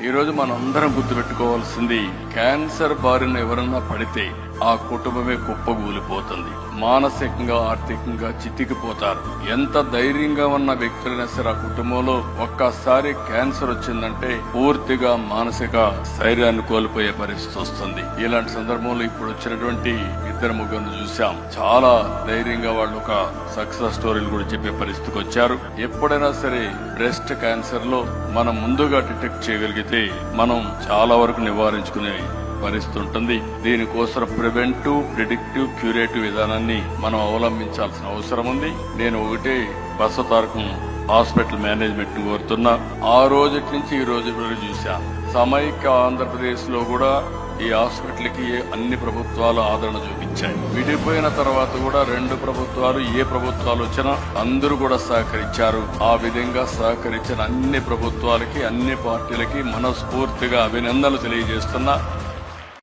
ఈ రోజు మనందరం గుర్తుపెట్టుకోవాల్సింది, క్యాన్సర్ బారిన ఎవరన్నా పడితే ఆ కుటుంబమే కుప్పగూలిపోతుంది. మానసికంగా, ఆర్థికంగా చితికిపోతారు. ఎంత ధైర్యంగా ఉన్న వ్యక్తులైనా సరే ఆ కుటుంబంలో ఒక్కసారి క్యాన్సర్ వచ్చిందంటే పూర్తిగా మానసిక స్థైర్యాన్ని కోల్పోయే పరిస్థితి వస్తుంది. ఇలాంటి సందర్భంలో ఇప్పుడు వచ్చినటువంటి ఇద్దరు ముగ్గురు చూసాం. చాలా ధైర్యంగా వాళ్ళు ఒక సక్సెస్ స్టోరీలు కూడా చెప్పే పరిస్థితికి వచ్చారు. ఎప్పుడైనా సరే బ్రెస్ట్ క్యాన్సర్ లో మనం ముందుగా డిటెక్ట్ చేయగలిగితే మనం చాలా వరకు నివారించుకునే పరిస్థితి ఉంటుంది. దీనికోసం ప్రివెంటివ్, ప్రిడిక్టివ్, క్యూరేటివ్ విధానాన్ని మనం అవలంబించాల్సిన అవసరం ఉంది. నేను ఒకటే బసవతారకం హాస్పిటల్ మేనేజ్మెంట్ కోరుతున్నా. ఆ రోజు నుంచి ఈ రోజు వరకు చూసా, సమైక్య ఆంధ్రప్రదేశ్ లో కూడా ఈ హాస్పిటల్ కి అన్ని ప్రభుత్వాలు ఆదరణ చూపించాయి. విడిపోయిన తర్వాత కూడా రెండు ప్రభుత్వాలు, ఏ ప్రభుత్వాలు వచ్చినా అందరూ కూడా సహకరించారు. ఆ విధంగా సహకరించిన అన్ని ప్రభుత్వాలకి, అన్ని పార్టీలకి మనస్ఫూర్తిగా అభినందనలు తెలియజేస్తున్నా.